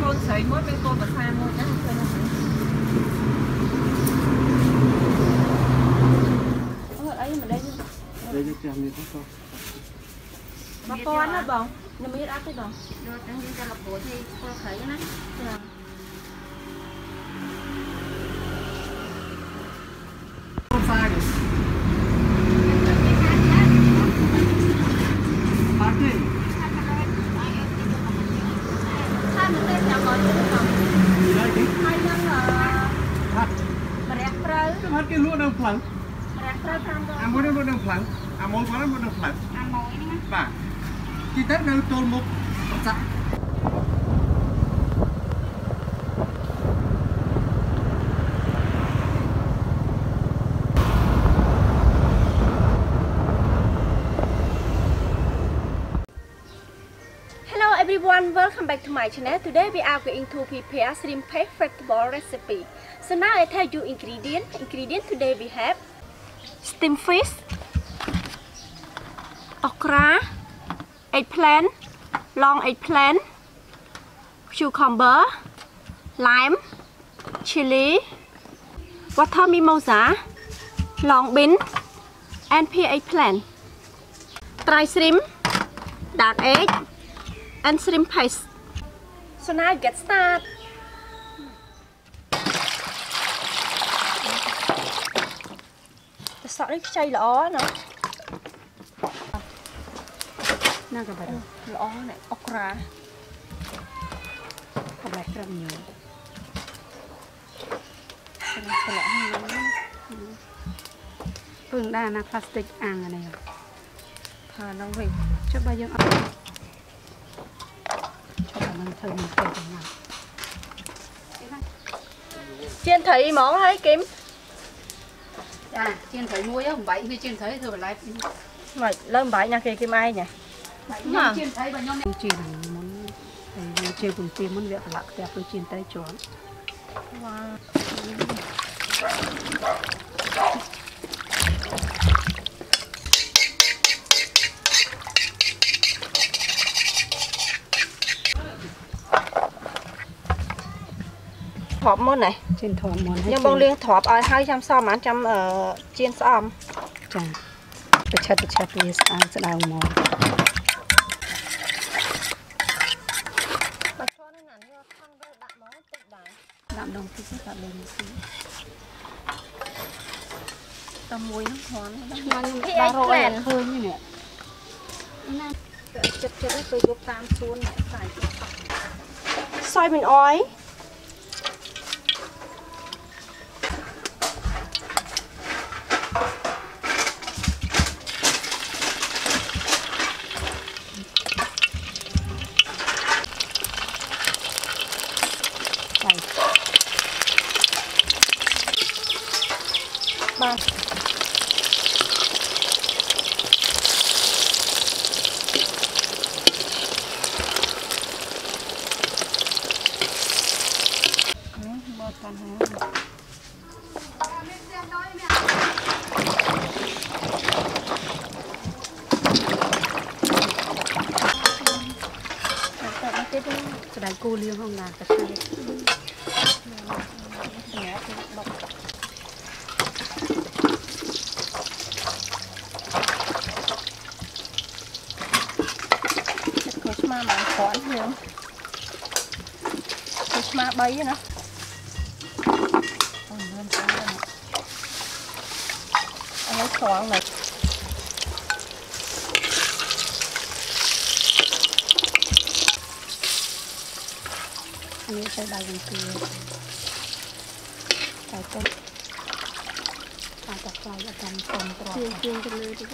con sấy mỗi bên con và xa mỗi đó. Ấy mà đây đây cho mình có bà con á bông nó mới áp cái bông rồi đang đi ra lọc bột thì con thấy nó không sai được bán đi hai mình đây chào gọi được không hai nhân là mà đẹp rơi cái cái lúa đâu phẳng muốn đâu phẳng muốn có đâu phẳng và khi tết đâu tôn một sẵn Hello everyone, welcome back to my channel. Today we are going to prepare shrimp paste vegetable recipe. So now I tell you ingredient today we have steamed fish, okra, eggplant, long eggplant, cucumber, lime, chili, water mimosa, long bean, and pea eggplant, dry shrimp, dark egg, and shrimp paste. So now get started. Sợ đấy chay lỏ nữa. Nè các bạn. Lỏ này okra. Các bạn rất nhiều. Cái lỏ này. Phương đa là plastic ăn này. Thà nó về cho bao nhiêu ăn. Cho bạn mình thử mình kể nào. Chiên thấy món hay Kim? À, chiên thấy muối không? Vậy thì chiên thấy rồi lại vậy lên bãi nhà kia Kim ai nhỉ? Nhưng chiên thấy và nhóm tôi chiên muốn chiên cùng chiên muốn việc lạc đẹp tôi chiên tay chó. Wow. Thọp món này trên thọp món nhưng bông liên thọp ai 200 mà trăm ở chiên xóm chà chặt đi ăn sẽ đào món đạm đồng thì rất là bền xí tầm muối nó hoán nó nhưng mà rồi là khơi như này chật đấy tôi giúp tam xuống này phải xoay mình ói ba bớt con hả sẽ đánh cô liêu không là cái này mà khoản nhiều mà bay nữa anh lấy khoản này anh ấy sẽ đào bằng cửa tại tôi ta tập vào là cầm tôm chiên cho lưới chứ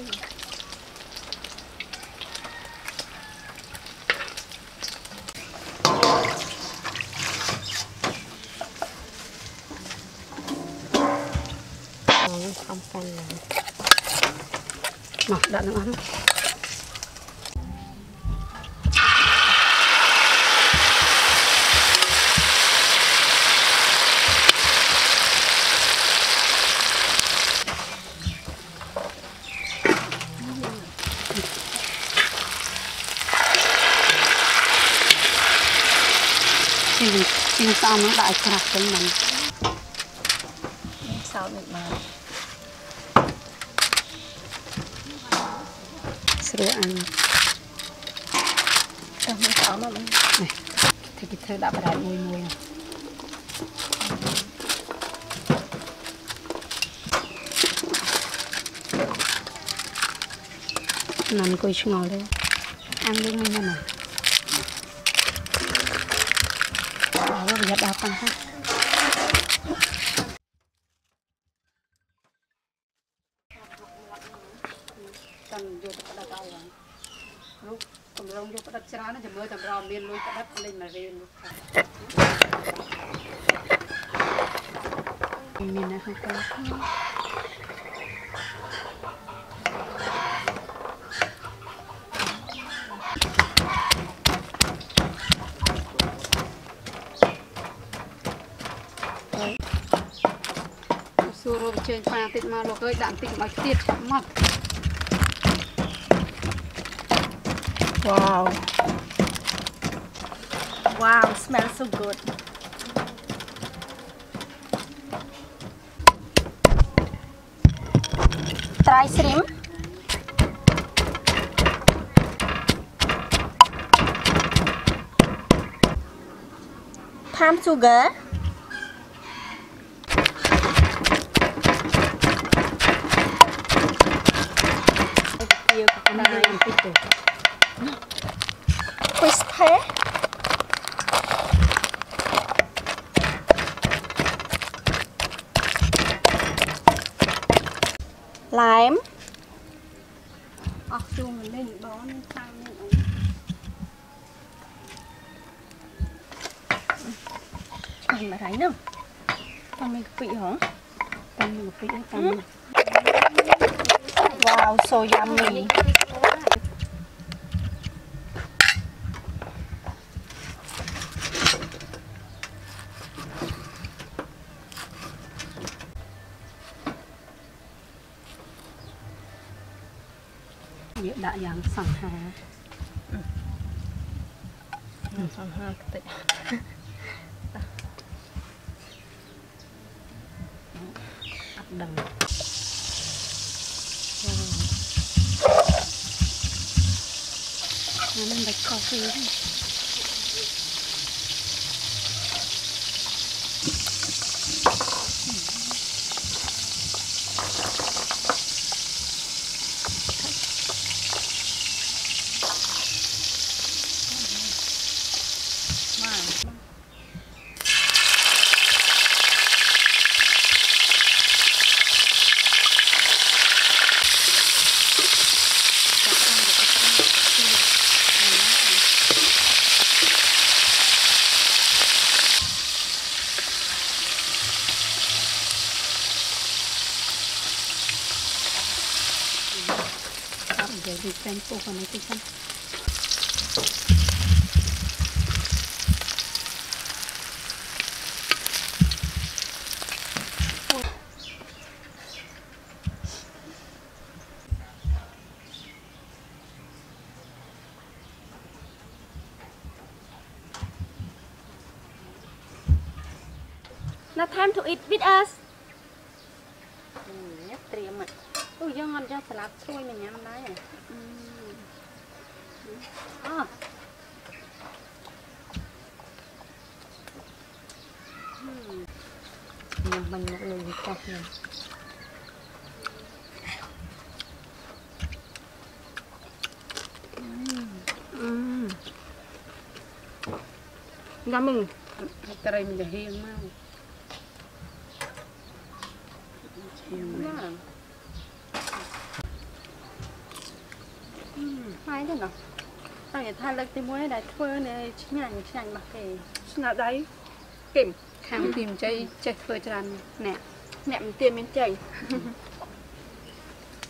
không phải là mặc đã nó ấm chiên xong nó đại sạch cho mình sao được mà sữa ăn không có mà mình này thì cái thơ đã bắt mùi mùi này nằm cùi ngồi đây ăn đi ngay này đó bây giờ đào tăng ha tầm vô tập đặt ao rồi lúc tầm rong vô tập chả nó chỉ mới tầm rau miên lui tập lên mà về luôn miên này không có xua rồi chơi pha tịt mà lo cái đạn tịt mà tiệt mất wow wow smells so good try shrimp palm sugar fish paste lime chung mình lên bó lên sang lên mình mà thấy đâu con mình vị hả tăng một vị tăng wow so yummy địa đại dạng sẵn hà sẵn hà tệ ắt đằng nên bạch coffee để đi xem cô còn này cái xem Now time to eat with us. nhất triềm mà ôi do ngon cho salad xôi mình nhắm đấy nhầm mình một lời gì cọc này Nhà mình trời mình để hiền mau hai thế nào tại thay lực thì muốn để phơi này nhành bạc kề nào đấy kìm khám tìm chơi phơi tràn nè nẹm tiền bên chảy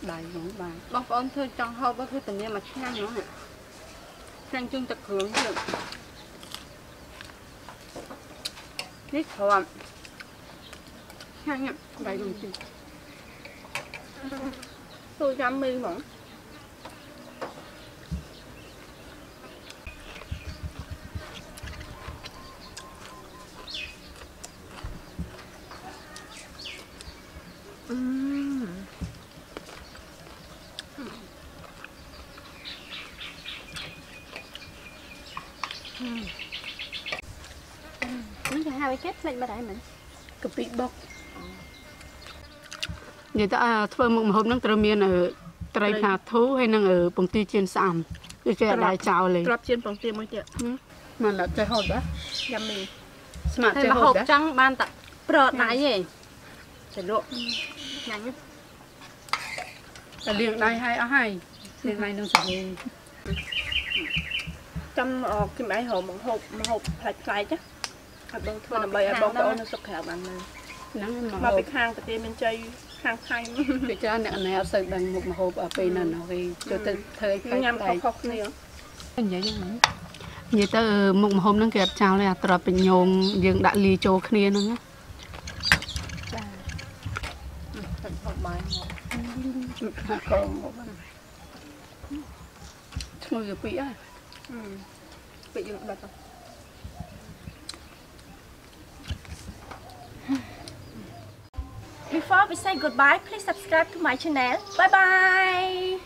bài giống bài bọc ôn thôi trong hộp bác thôi từng nhiên mà nhang nó nè nhang chung tập hướng được nít thòm nhang nhậm bài dùng chừng tôi dám mi mỏng ឲ្យគេផ្លេចមកដែរមិញ កាពិបុកនិយាយទៅធ្វើមុខម្ហូបហ្នឹងត្រូវមានត្រីផ្កាធូហើយនឹងពងទាចៀនស្អំគឺគេអត់ដែរចោលទេ ក្របជៀនពងទាមួយទៀត មិនអត់ចេះហូតដែរ យ៉ាំមី ស្មាក់ តែ ចេះ ម ហូ ហូ ត ប ដែរ ចង់បានតែប្រដៃទេទៅលក់ញ៉ាំ តែលាងដៃឲ្យអស់ហើយលាងដៃនឹងសាហាវ ចាំគឹមអីហៅមហូបផ្លែផ្លែចាអត់បងធ្វើដើម្បីឲ្យបងប្អូននៅសុខក្រៅបានមើល ហ្នឹង មក មក ពីខាងប្រទេសមានជ័យខាងថៃ ពីច្រើនអ្នកណែអត់សូវដឹងមុខម្ហូបពេលហ្នឹងគេចូលទៅធ្វើឲ្យ ញ៉ាំ ផ្លែ ខុសៗគ្នា និយាយយ៉ាងហ្នឹងនិយាយទៅមុខម្ហូបហ្នឹងគេអត់ចោលទេអាត្រប់ពេញញោមយើងដាក់លាយចូលគ្នាហ្នឹងណា ហូបបាយ ហាក់កងមកឈ្ងុយកាពិអើ ពីយើងបាត់ទៅ Before we say goodbye, please subscribe to my channel. Bye bye.